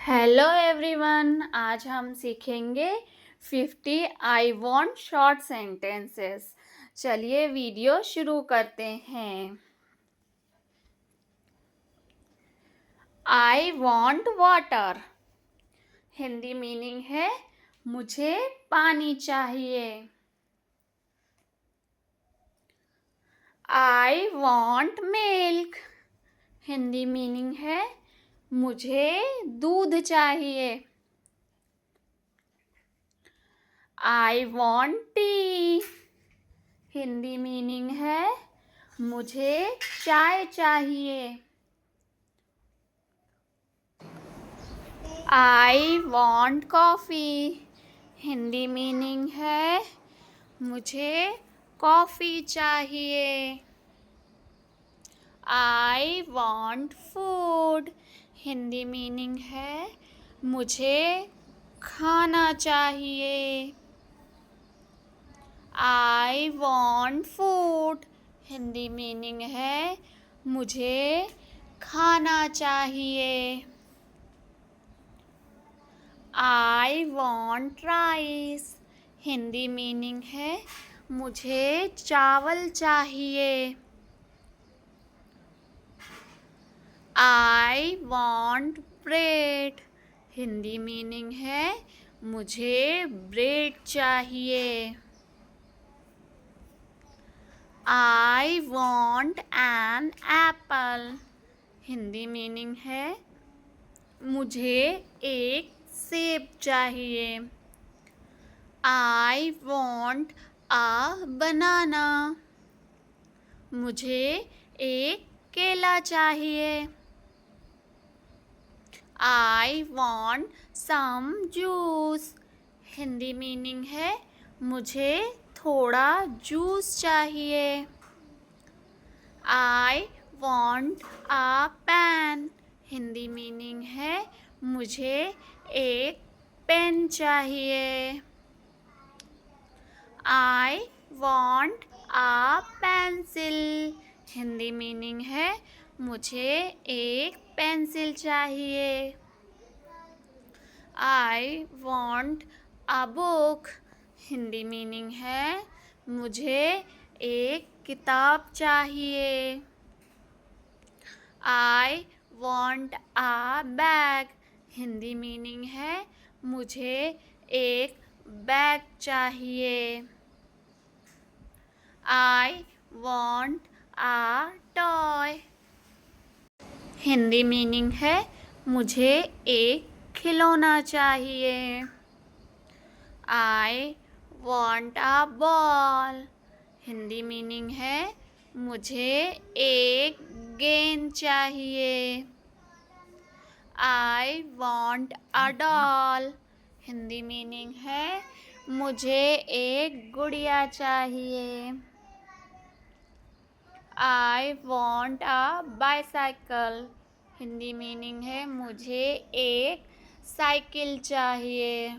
Hello everyone, आज हम सीखेंगे 50 आई वॉन्ट शॉर्ट सेंटेंसेस। चलिए वीडियो शुरू करते हैं। I want water, Hindi meaning है मुझे पानी चाहिए। I want milk, Hindi meaning है मुझे दूध चाहिए। I want tea, Hindi meaning है मुझे चाय चाहिए। I want coffee, Hindi meaning है मुझे कॉफ़ी चाहिए। I want food, Hindi meaning है मुझे खाना चाहिए। I want food, Hindi meaning है मुझे खाना चाहिए। I want rice, Hindi meaning है मुझे चावल चाहिए। I want bread, Hindi meaning है मुझे ब्रेड चाहिए। I want an apple, Hindi meaning है मुझे एक सेब चाहिए। आई वॉन्ट अ बनाना, मुझे एक केला चाहिए। I want some juice, Hindi meaning है मुझे थोड़ा जूस चाहिए। I want a pen, Hindi meaning है मुझे एक पेन चाहिए। I want a pencil, Hindi meaning है मुझे एक पेंसिल चाहिए। I want a book, Hindi meaning है मुझे एक किताब चाहिए। I want a bag, Hindi meaning है मुझे एक बैग चाहिए। I want a toy, Hindi meaning है मुझे एक खिलौना चाहिए। I want a ball, Hindi meaning है मुझे एक गेंद चाहिए। I want a doll, Hindi meaning है मुझे एक गुड़िया चाहिए। I want a bicycle, Hindi meaning है मुझे एक साइकिल चाहिए।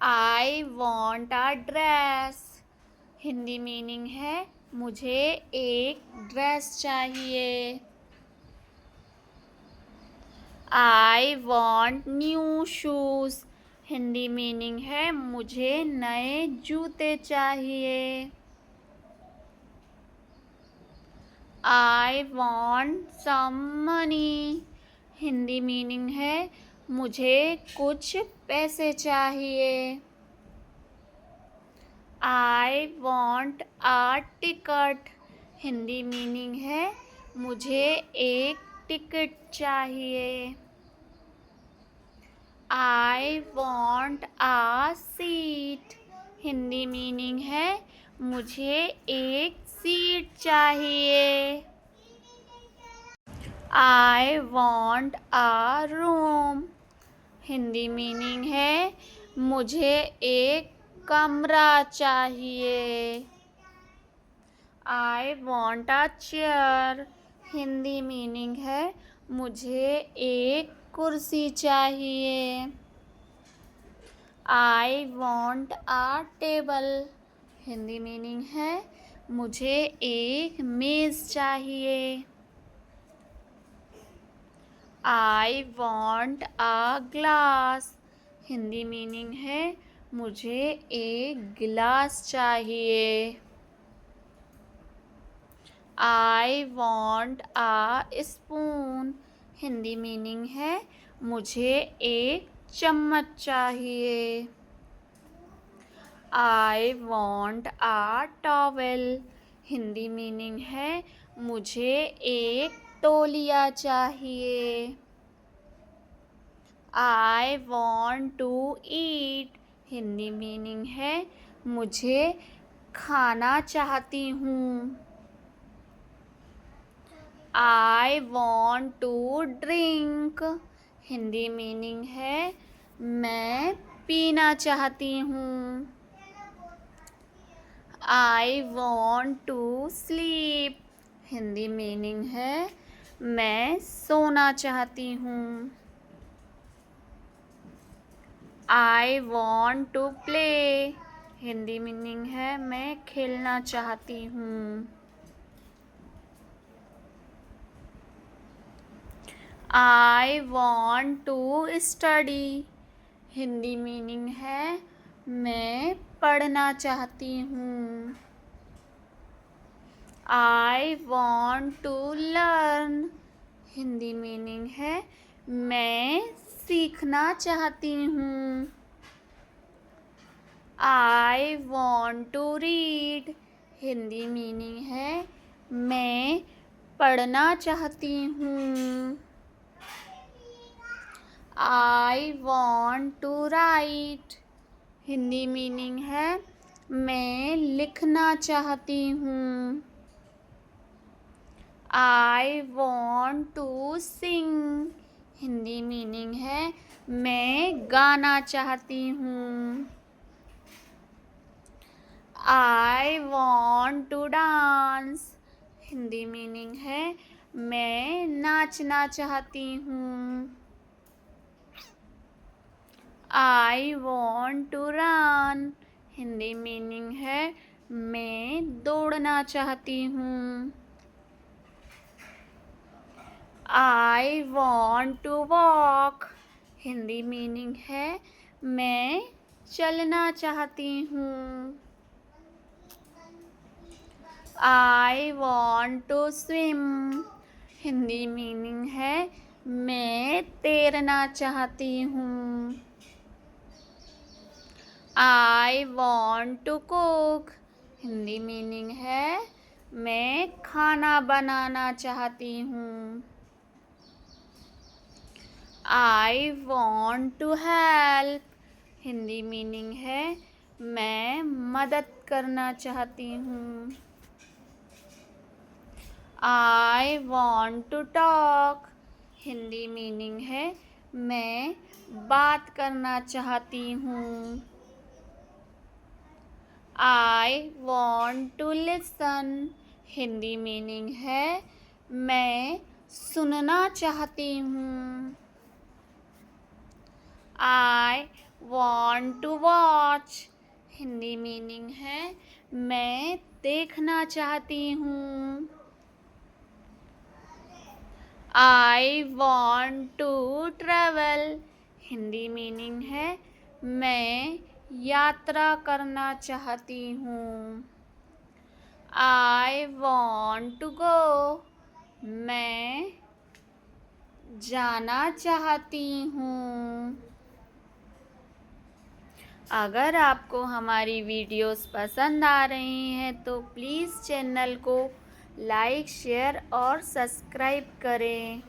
I want a dress, Hindi meaning है मुझे एक ड्रेस चाहिए। I want new shoes, Hindi meaning है मुझे नए जूते चाहिए। I want some money, Hindi meaning है मुझे कुछ पैसे चाहिए। I want a ticket, Hindi meaning है मुझे एक टिकट चाहिए। I want a seat, Hindi meaning है मुझे एक सीट चाहिए। I want a room, Hindi meaning है मुझे एक कमरा चाहिए। I want a chair, Hindi meaning है मुझे एक कुर्सी चाहिए। I want a table, Hindi meaning है मुझे एक मेज़ चाहिए। I want a glass. Hindi meaning है मुझे एक गिलास चाहिए। I want a spoon. Hindi meaning है मुझे एक चम्मच चाहिए। I want a towel. Hindi meaning है मुझे एक तौलिया चाहिए। I want to eat. Hindi meaning है मुझे खाना चाहती हूँ। I want to drink. Hindi meaning है मैं पीना चाहती हूँ। I want to sleep. Hindi meaning है मैं सोना चाहती हूँ। I want to play. Hindi meaning है मैं खेलना चाहती हूँ। I want to study. Hindi meaning है मैं पढ़ना चाहती हूँ। I want to learn. Hindi meaning है मैं सीखना चाहती हूँ। I want to read. Hindi meaning है मैं पढ़ना चाहती हूँ। I want to write. Hindi meaning है मैं लिखना चाहती हूँ। I want to sing. Hindi meaning है मैं गाना चाहती हूँ। I want to dance. Hindi meaning है मैं नाचना चाहती हूँ। I want to run. Hindi meaning है मैं दौड़ना चाहती हूँ। I want to walk. Hindi meaning है मैं चलना चाहती हूँ। I want to swim. Hindi meaning है मैं तैरना चाहती हूँ। I want to cook. Hindi meaning है मैं खाना बनाना चाहती हूँ। I want to help. Hindi meaning है मैं मदद करना चाहती हूँ। I want to talk. Hindi meaning है मैं बात करना चाहती हूँ। I want to listen. Hindi meaning है मैं सुनना चाहती हूँ। I want to watch. Hindi meaning है मैं देखना चाहती हूँ। I want to travel. Hindi meaning है मैं यात्रा करना चाहती हूँ। I want to go. मैं जाना चाहती हूँ। अगर आपको हमारी वीडियोस पसंद आ रही हैं तो प्लीज़ चैनल को लाइक, शेयर और सब्सक्राइब करें।